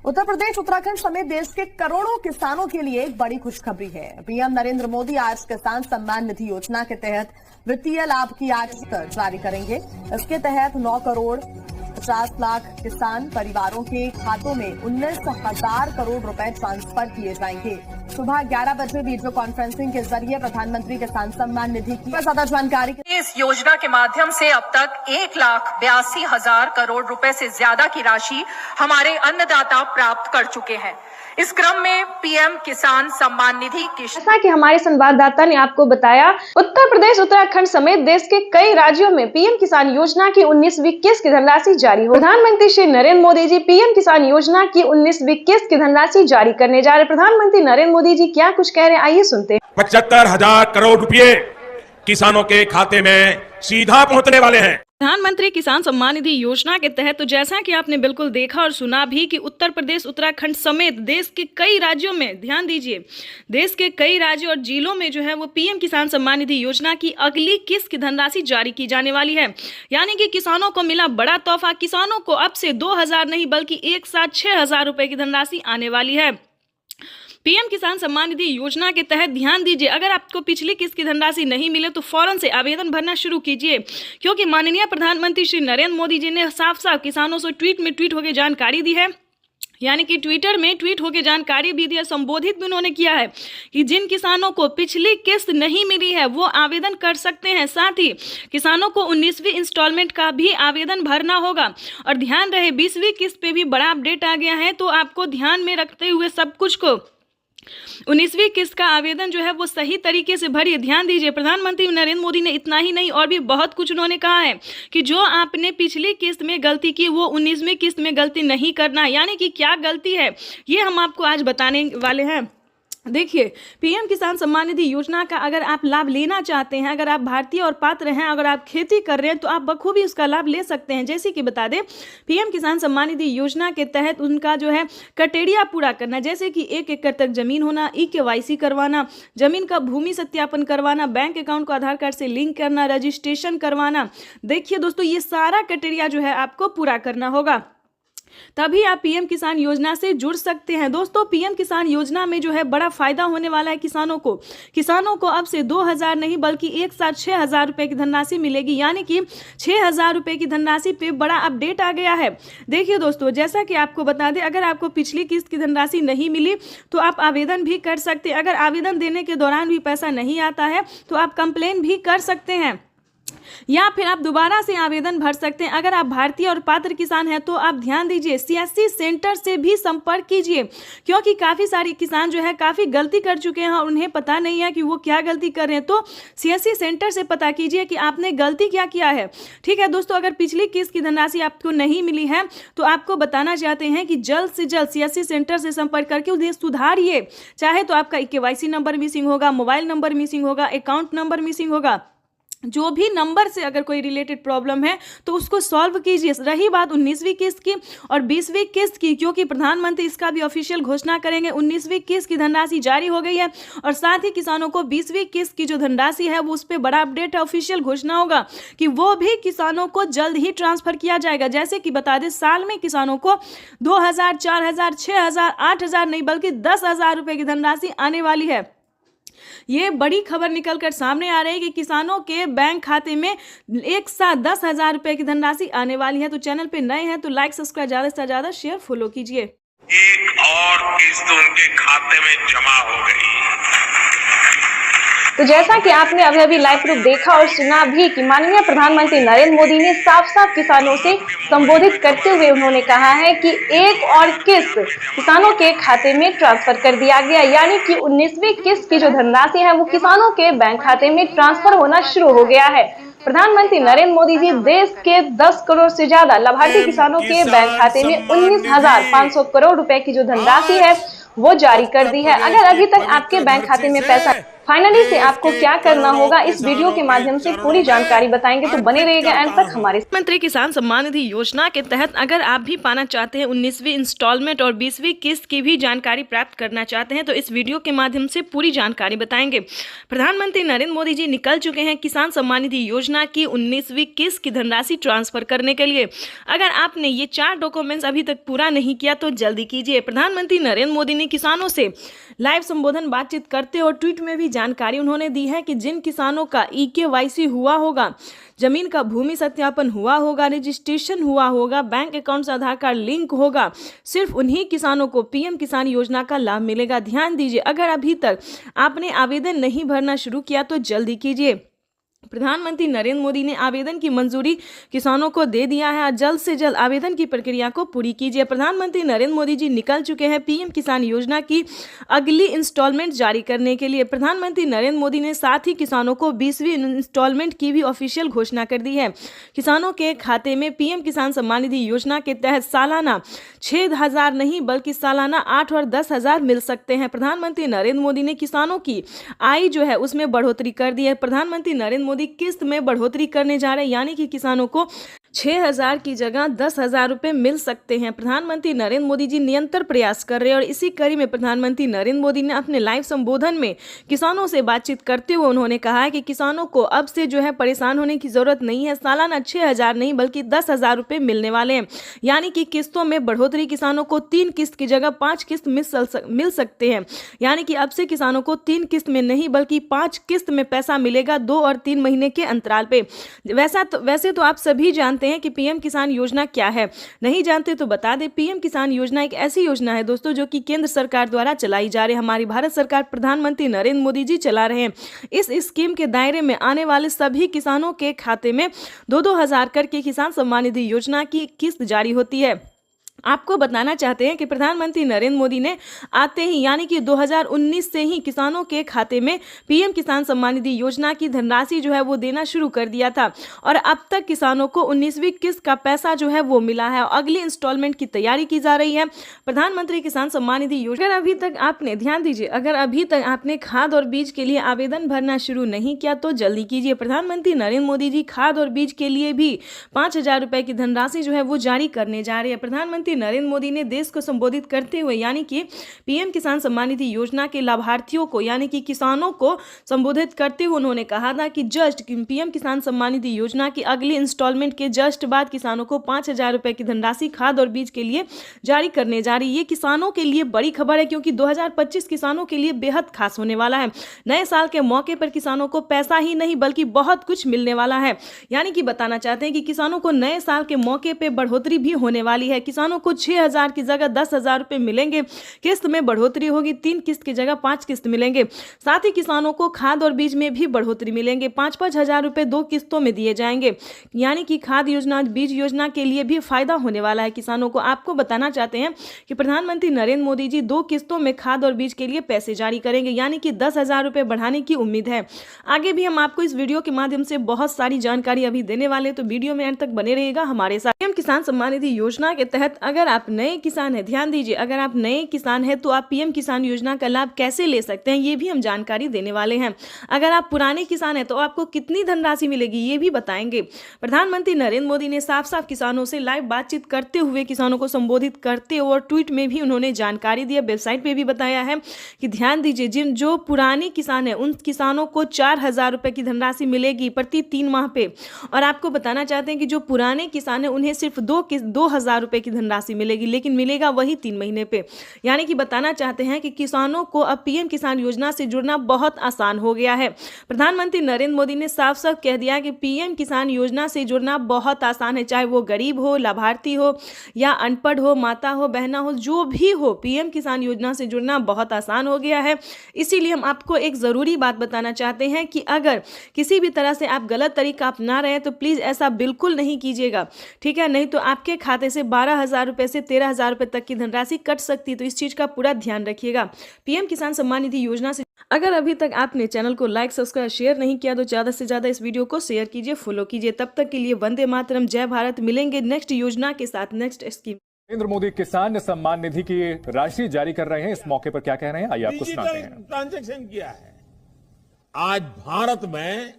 उत्तर प्रदेश उत्तराखंड समेत देश के करोड़ों किसानों के लिए एक बड़ी खुशखबरी है। पीएम नरेंद्र मोदी आज किसान सम्मान निधि योजना के तहत वित्तीय लाभ की आज जारी करेंगे। इसके तहत 9 करोड़ 50 लाख किसान परिवारों के खातों में 19,000 करोड़ रुपए ट्रांसफर किए जाएंगे। सुबह 11 बजे वीडियो कॉन्फ्रेंसिंग के जरिए प्रधानमंत्री किसान सम्मान निधि की ज्यादा जानकारी। इस योजना के माध्यम से अब तक 1,82,000 करोड़ रुपए से ज्यादा की राशि हमारे अन्नदाता प्राप्त कर चुके हैं। इस क्रम में पीएम किसान सम्मान निधि की, जैसा कि हमारे संवाददाता ने आपको बताया, उत्तर प्रदेश उत्तराखंड समेत देश के कई राज्यों में पीएम किसान योजना की 19वीं किस्त की धनराशि जारी हो। प्रधानमंत्री श्री नरेंद्र मोदी जी पीएम किसान योजना की 19वीं किस्त की धनराशि जारी करने जा रहे। प्रधानमंत्री नरेंद्र मोदी जी क्या कुछ कह रहे हैं, आइए सुनते हैं। 75,000 करोड़ रुपए किसानों के खाते में सीधा पहुंचने वाले हैं। प्रधानमंत्री किसान सम्मान निधि योजना के तहत तो जैसा कि आपने बिल्कुल देखा और सुना भी कि उत्तर प्रदेश उत्तराखंड समेत देश के कई राज्यों में, ध्यान दीजिए, देश के कई राज्यों और जिलों में जो है वो पीएम किसान सम्मान निधि योजना की अगली किस्त की धनराशि जारी की जाने वाली है। यानी कि किसानों को मिला बड़ा तोहफा। किसानों को अब से 2,000 नहीं बल्कि एक साथ 6,000 रुपए की धनराशि आने वाली है। पीएम किसान सम्मान निधि योजना के तहत ध्यान दीजिए, अगर आपको पिछली किस्त की धनराशि नहीं मिले तो फौरन से आवेदन भरना शुरू कीजिए, क्योंकि माननीय प्रधानमंत्री श्री नरेंद्र मोदी जी ने साफ साफ किसानों से ट्वीट होकर जानकारी दी है। यानी कि ट्विटर में ट्वीट होकर जानकारी भी दी है, संबोधित भी उन्होंने किया है कि जिन किसानों को पिछली किस्त नहीं मिली है वो आवेदन कर सकते हैं। साथ ही किसानों को 19वीं इंस्टॉलमेंट का भी आवेदन भरना होगा। और ध्यान रहे 20वीं किस्त पे भी बड़ा अपडेट आ गया है, तो आपको ध्यान में रखते हुए सब कुछ को 19वीं किस्त का आवेदन जो है वो सही तरीके से भरिए। ध्यान दीजिए, प्रधानमंत्री नरेंद्र मोदी ने इतना ही नहीं और भी बहुत कुछ उन्होंने कहा है कि जो आपने पिछली किस्त में गलती की वो 19वीं किस्त में गलती नहीं करना है। यानी कि क्या गलती है ये हम आपको आज बताने वाले हैं। देखिए, पीएम किसान सम्मान निधि योजना का अगर आप लाभ लेना चाहते हैं, अगर आप भारतीय और पात्र हैं, अगर आप खेती कर रहे हैं तो आप बखूबी उसका लाभ ले सकते हैं। जैसे कि बता दें, पीएम किसान सम्मान निधि योजना के तहत उनका जो है क्राइटेरिया पूरा करना, जैसे कि 1 एकड़ तक जमीन होना, KYC करवाना, जमीन का भूमि सत्यापन करवाना, बैंक अकाउंट को आधार कार्ड से लिंक करना, रजिस्ट्रेशन करवाना। देखिए दोस्तों, ये सारा क्राइटेरिया जो है आपको पूरा करना होगा, तभी आप पीएम किसान योजना से जुड़ सकते हैं। दोस्तों, पीएम किसान योजना में जो है बड़ा फायदा होने वाला है किसानों को अब से 2,000 नहीं बल्कि एक साथ 6,000 रुपए की धनराशि मिलेगी। यानी कि 6,000 रुपए की धनराशि पे बड़ा अपडेट आ गया है। देखिए दोस्तों, जैसा कि आपको बता दें, अगर आपको पिछली किस्त की धनराशि नहीं मिली तो आप आवेदन भी कर सकते हैं। अगर आवेदन देने के दौरान भी पैसा नहीं आता है तो आप कंप्लेन भी कर सकते हैं, या फिर आप दोबारा से आवेदन भर सकते हैं। अगर आप भारतीय और पात्र किसान हैं तो आप ध्यान दीजिए, CSC सेंटर से भी संपर्क कीजिए, क्योंकि काफ़ी सारे किसान जो है काफ़ी गलती कर चुके हैं और उन्हें पता नहीं है कि वो क्या गलती कर रहे हैं। तो CSC सेंटर से पता कीजिए कि आपने गलती क्या किया है। ठीक है दोस्तों, अगर पिछली किस्त की धनराशि आपको नहीं मिली है तो आपको बताना चाहते हैं कि जल्द से जल्द CSC सेंटर से संपर्क करके उन्हें सुधारिए। चाहे तो आपका KYC नंबर मिसिंग होगा, मोबाइल नंबर मिसिंग होगा, अकाउंट नंबर मिसिंग होगा, जो भी नंबर से अगर कोई रिलेटेड प्रॉब्लम है तो उसको सॉल्व कीजिए। रही बात 19वीं किस्त की और 20वीं किस्त की, क्योंकि प्रधानमंत्री इसका भी ऑफिशियल घोषणा करेंगे। 19वीं किस्त की धनराशि जारी हो गई है और साथ ही किसानों को 20वीं किस्त की जो धनराशि है वो उस पर बड़ा अपडेट है, ऑफिशियल घोषणा होगा कि वो भी किसानों को जल्द ही ट्रांसफर किया जाएगा। जैसे कि बता दें, साल में किसानों को 2,000, 4,000, 6,000, 8,000 नहीं बल्कि 10,000 रुपए की धनराशि आने वाली है। ये बड़ी खबर निकलकर सामने आ रही है कि किसानों के बैंक खाते में एक साथ 10,000 रुपए की धनराशि आने वाली है। तो चैनल पे नए हैं तो लाइक, सब्सक्राइब, ज्यादा से ज्यादा शेयर, फॉलो कीजिए। एक और किस्त उनके खाते में जमा हो गई। तो जैसा कि आपने अभी लाइव प्रूफ देखा और सुना भी कि माननीय प्रधानमंत्री नरेंद्र मोदी ने साफ साफ किसानों से संबोधित करते हुए उन्होंने कहा है कि एक और किस्त किसानों के खाते में ट्रांसफर कर दिया गया। यानी कि 19वीं किस्त की जो धनराशि है वो किसानों के बैंक खाते में ट्रांसफर होना शुरू हो गया है। प्रधानमंत्री नरेंद्र मोदी जी देश के 10 करोड़ से ज्यादा लाभार्थी किसानों के बैंक खाते में 19,500 करोड़ रुपए की जो धनराशि है वो जारी कर दी है। अगर अभी तक आपके बैंक खाते में पैसा फाइनली से आपको क्या करना होगा इस वीडियो के माध्यम से पूरी जानकारी बताएंगे, तो बने रहिएगा एंड तक हमारे। प्रधानमंत्री किसान सम्मान निधि योजना के तहत अगर आप भी पाना चाहते हैं 19वीं इंस्टॉलमेंट और 20वीं किस्त की भी जानकारी प्राप्त करना चाहते हैं तो इस वीडियो के माध्यम से पूरी जानकारी बताएंगे। प्रधानमंत्री नरेंद्र मोदी जी निकल चुके हैं किसान सम्मान निधि योजना की 19वीं किस्त की धनराशि ट्रांसफर करने के लिए। अगर आपने ये 4 डॉक्यूमेंट्स अभी तक पूरा नहीं किया तो जल्दी कीजिए। प्रधानमंत्री नरेंद्र मोदी ने किसानों से लाइव संबोधन बातचीत करते और ट्वीट में भी जानकारी उन्होंने दी है कि जिन किसानों का EKYC हुआ होगा, जमीन का भूमि सत्यापन हुआ होगा, रजिस्ट्रेशन हुआ होगा, बैंक अकाउंट से आधार कार्ड लिंक होगा, सिर्फ उन्हीं किसानों को PM किसान योजना का लाभ मिलेगा। ध्यान दीजिए, अगर अभी तक आपने आवेदन नहीं भरना शुरू किया तो जल्दी कीजिए। प्रधानमंत्री नरेंद्र मोदी ने आवेदन की मंजूरी किसानों को दे दिया है। जल्द से जल्द आवेदन की प्रक्रिया को पूरी कीजिए। प्रधानमंत्री नरेंद्र मोदी जी निकल चुके हैं PM किसान योजना की अगली इंस्टॉलमेंट जारी करने के लिए। प्रधानमंत्री नरेंद्र मोदी ने साथ ही किसानों को 20वीं इंस्टॉलमेंट की भी ऑफिशियल घोषणा कर दी है। किसानों के खाते में PM किसान सम्मान निधि योजना के तहत सालाना 6,000 नहीं बल्कि सालाना 8 और 10,000 मिल सकते हैं। प्रधानमंत्री नरेंद्र मोदी ने किसानों की आय जो है उसमें बढ़ोतरी कर दी है। प्रधानमंत्री नरेंद्र मोदी किस्त में बढ़ोतरी करने जा रहे हैं, यानी कि किसानों को 6,000 की जगह 10,000 रुपए मिल सकते हैं। प्रधानमंत्री नरेंद्र मोदी जी निरंतर प्रयास कर रहे हैं और इसी कड़ी में प्रधानमंत्री नरेंद्र मोदी ने अपने लाइव संबोधन में किसानों से बातचीत करते हुए उन्होंने कहा है कि किसानों को अब से जो है परेशान होने की जरूरत नहीं है। सालाना 6,000 नहीं बल्कि 10,000 रुपए मिलने वाले हैं, यानी कि किस्तों में बढ़ोतरी। किसानों को 3 किस्त की जगह 5 किस्त मिल सकते हैं, यानी कि अब से किसानों को 3 किस्त में नहीं बल्कि 5 किस्त में पैसा मिलेगा 2 और 3 महीने के अंतराल पे। वैसे तो आप सभी जानते हैं कि PM किसान योजना क्या है। नहीं जानते तो बता दें, PM किसान योजना एक ऐसी योजना है दोस्तों जो कि केंद्र सरकार द्वारा चलाई जा रही है। हमारी भारत सरकार प्रधानमंत्री नरेंद्र मोदी जी चला रहे हैं। इस स्कीम के दायरे में आने वाले सभी किसानों के खाते में 2-2 हज़ार करके किसान सम्मान निधि योजना की किस्त जारी होती है। आपको बताना चाहते हैं कि प्रधानमंत्री नरेंद्र मोदी ने आते ही यानी कि 2019 से ही किसानों के खाते में PM किसान सम्मान निधि योजना की धनराशि जो है वो देना शुरू कर दिया था और अब तक किसानों को 19वीं किस्त का पैसा जो है वो मिला है। अगली इंस्टॉलमेंट की तैयारी की जा रही है। प्रधानमंत्री किसान सम्मान निधि योजना अगर अभी तक आपने ध्यान दीजिए, अगर अभी तक आपने खाद और बीज के लिए आवेदन भरना शुरू नहीं किया तो जल्दी कीजिए। प्रधानमंत्री नरेंद्र मोदी जी खाद और बीज के लिए भी 5,000 रुपए की धनराशि जो है वो जारी करने जा रहे हैं। प्रधानमंत्री नरेंद्र मोदी ने देश को संबोधित करते हुए यानी कि PM किसान सम्मान निधि योजना के लाभार्थियों को यानी कि किसानों को संबोधित करते हुए उन्होंने कहा था कि जस्ट PM किसान सम्मान निधि योजना की अगली इंस्टॉलमेंट के जस्ट बाद किसानों को 5,000 रुपए की धनराशि खाद और बीज के लिए जारी करने जा रही है। ये किसानों के लिए बड़ी खबर है क्योंकि 2025 किसानों के लिए बेहद खास होने वाला है। नए साल के मौके पर किसानों को पैसा ही नहीं बल्कि बहुत कुछ मिलने वाला है। यानी कि बताना चाहते हैं कि किसानों को नए साल के मौके पर बढ़ोतरी भी होने वाली है। किसानों को 6,000 की जगह 10,000 रुपए मिलेंगे। किस्त में बढ़ोतरी होगी, 3 किस्त की जगह 5 किस्त मिलेंगे। साथ ही किसानों को खाद और बीज में भी बढ़ोतरी मिलेंगे। 5-5 हज़ार रुपए 2 किस्तों में दिए जाएंगे, यानी कि खाद योजना बीज योजना के लिए भी फायदा होने वाला है किसानों को। आपको बताना चाहते हैं कि प्रधानमंत्री नरेंद्र मोदी जी 2 किस्तों में खाद और बीज के लिए पैसे जारी करेंगे, यानी कि 10,000 रुपए बढ़ाने की उम्मीद है। आगे भी हम आपको इस वीडियो के माध्यम से बहुत सारी जानकारी अभी देने वाले, तो वीडियो में अंत तक बने रहिएगा हमारे साथ। PM किसान सम्मान निधि योजना के तहत अगर आप नए किसान हैं, ध्यान दीजिए, अगर आप नए किसान हैं तो आप PM किसान योजना का लाभ कैसे ले सकते हैं ये भी हम जानकारी देने वाले हैं। अगर आप पुराने किसान हैं तो आपको कितनी धनराशि मिलेगी ये भी बताएंगे। प्रधानमंत्री नरेंद्र मोदी ने साफ साफ किसानों से लाइव बातचीत करते हुए किसानों को संबोधित करते हुए और ट्वीट में भी उन्होंने जानकारी दी है, वेबसाइट पे भी बताया है कि ध्यान दीजिए, जिन जो पुराने किसान हैं उन किसानों को 4,000 रुपए की धनराशि मिलेगी प्रति 3 माह पे। और आपको बताना चाहते हैं कि जो पुराने किसान हैं उन्हें सिर्फ 2,000 रुपए की धनराशि मिलेगी, लेकिन मिलेगा वही 3 महीने पे। यानी कि बताना चाहते हैं कि किसानों को अब PM किसान योजना से जुड़ना बहुत आसान हो गया है। प्रधानमंत्री नरेंद्र मोदी ने साफ साफ कह दिया कि PM किसान योजना से जुड़ना बहुत आसान है, चाहे वो गरीब हो, लाभार्थी हो या अनपढ़ हो, माता हो, बहना हो, जो भी हो, PM किसान योजना से जुड़ना बहुत आसान हो गया है। इसीलिए हम आपको एक ज़रूरी बात बताना चाहते हैं कि अगर किसी भी तरह से आप गलत तरीका अपना रहे हैं तो प्लीज़ ऐसा बिल्कुल नहीं कीजिएगा, ठीक है? नहीं तो आपके खाते से 12,000 रुपये से 13,000 रुपये तक की धनराशि कट सकती है, तो इस चीज़ का पूरा ध्यान रखिएगा। PM किसान सम्मान निधि योजना से अगर अभी तक आपने चैनल को लाइक, सब्सक्राइब, शेयर नहीं किया तो ज़्यादा से ज़्यादा इस वीडियो को शेयर कीजिए, फॉलो कीजिए। तब तक के लिए वंदे मातरम, जय भारत। मिलेंगे नेक्स्ट योजना के साथ, नेक्स्ट स्कीम। नरेंद्र मोदी किसान सम्मान निधि की राशि जारी कर रहे हैं, इस मौके पर क्या कह रहे हैं आइए आपको सुनाते हैं। ट्रांजैक्शन किया है आज भारत में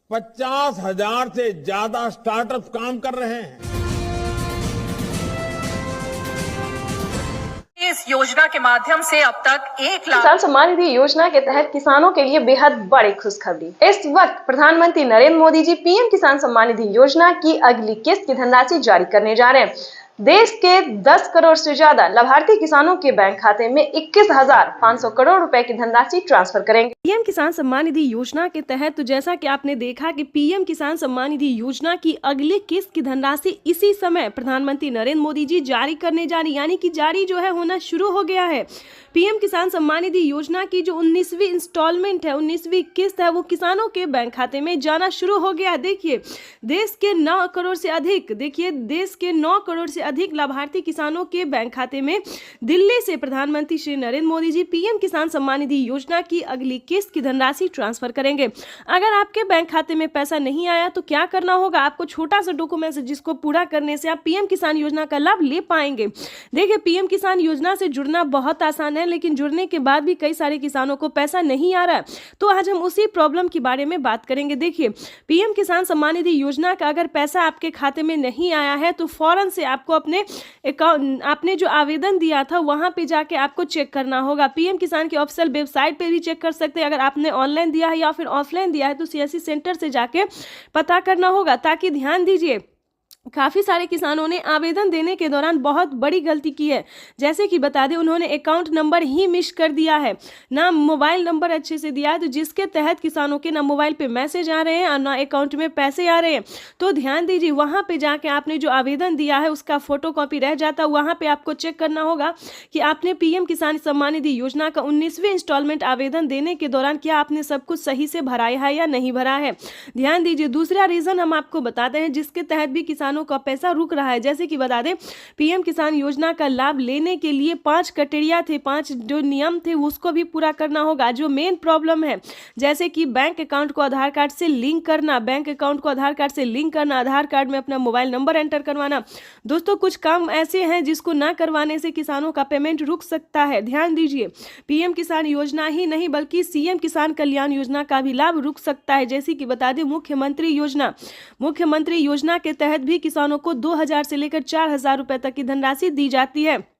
50,000 से ज्यादा स्टार्टअप काम कर रहे हैं। इस योजना के माध्यम से अब तक 1 लाख किसान सम्मान निधि योजना के तहत किसानों के लिए बेहद बड़ी खुशखबरी। इस वक्त प्रधानमंत्री नरेंद्र मोदी जी पीएम किसान सम्मान निधि योजना की अगली किस्त की धनराशि जारी करने जा रहे हैं। देश के 10 करोड़ से ज्यादा लाभार्थी किसानों के बैंक खाते में 21,500 करोड़ रुपए की धनराशि ट्रांसफर करेंगे। पीएम किसान सम्मान निधि योजना के तहत तो जैसा कि आपने देखा कि पीएम किसान सम्मान निधि योजना की अगली किस्त की धनराशि इसी समय प्रधानमंत्री नरेंद्र मोदी जी जारी करने जा रही, यानी कि जारी जो है होना शुरू हो गया है। पीएम किसान सम्मान निधि योजना की जो 19वीं इंस्टॉलमेंट है, 19वीं किस्त है, वो किसानों के बैंक खाते में जाना शुरू हो गया है। देखिए देश के 9 करोड़ से अधिक लाभार्थी किसानों के बैंक खाते में दिल्ली से प्रधानमंत्री श्री नरेंद्र मोदी जी पीएम किसान सम्मान निधि योजना की अगली किस्त की धनराशि ट्रांसफर करेंगे। अगर आपके बैंक खाते में पैसा नहीं आया तो क्या करना होगा? आपको छोटा सा डॉक्यूमेंट है जिसको पूरा करने से आप पीएम किसान योजना का लाभ ले पाएंगे। देखिए पीएम किसान योजना से जुड़ना बहुत आसान है, लेकिन जुड़ने के बाद भी कई सारे किसानों को पैसा नहीं आ रहा है। तो आज हम उसी प्रॉब्लम के बारे में बात करेंगे। देखिए पीएम किसान सम्मान निधि योजना का अगर पैसा आपके खाते में नहीं आया है तो फौरन से आपको अपने अकाउंट, आपने जो आवेदन दिया था वहां पे जाके आपको चेक करना होगा। पीएम किसान की ऑफिशियल वेबसाइट पे भी चेक कर सकते हैं। अगर आपने ऑनलाइन दिया है या फिर ऑफलाइन दिया है तो सीएससी सेंटर से जाके पता करना होगा। ताकि ध्यान दीजिए काफ़ी सारे किसानों ने आवेदन देने के दौरान बहुत बड़ी गलती की है। जैसे कि बता दें उन्होंने अकाउंट नंबर ही मिस कर दिया है, ना मोबाइल नंबर अच्छे से दिया है, तो जिसके तहत किसानों के ना मोबाइल पे मैसेज आ रहे हैं और ना अकाउंट में पैसे आ रहे हैं। तो ध्यान दीजिए वहाँ पे जाके आपने जो आवेदन दिया है उसका फोटो कॉपी रह जाता है, वहाँ पर आपको चेक करना होगा कि आपने पीएम किसान सम्मान निधि योजना का 19वीं इंस्टॉलमेंट आवेदन देने के दौरान क्या आपने सब कुछ सही से भराया है या नहीं भरा है। ध्यान दीजिए दूसरा रीज़न हम आपको बताते हैं जिसके तहत भी किसानों का पैसा रुक रहा है। जैसे कि बता दें पीएम किसान योजना का लाभ लेने के लिए 5 क्राइटेरिया थे, 5 जो नियम थे उसको भी पूरा करना होगा। जो मेन प्रॉब्लम है जैसे कि बैंक अकाउंट को आधार कार्ड से लिंक करना, बैंक अकाउंट को आधार कार्ड से लिंक करना, आधार कार्ड में अपना मोबाइल नंबर एंटर करवाना। दोस्तों कुछ काम ऐसे हैं जिसको ना करवाने से किसानों का पेमेंट रुक सकता है। ध्यान दीजिए पीएम किसान योजना ही नहीं बल्कि सीएम किसान कल्याण योजना का भी लाभ रुक सकता है। जैसे कि बता दें मुख्यमंत्री योजना के तहत भी किसानों को 2,000 से लेकर 4,000 रुपए तक की धनराशि दी जाती है।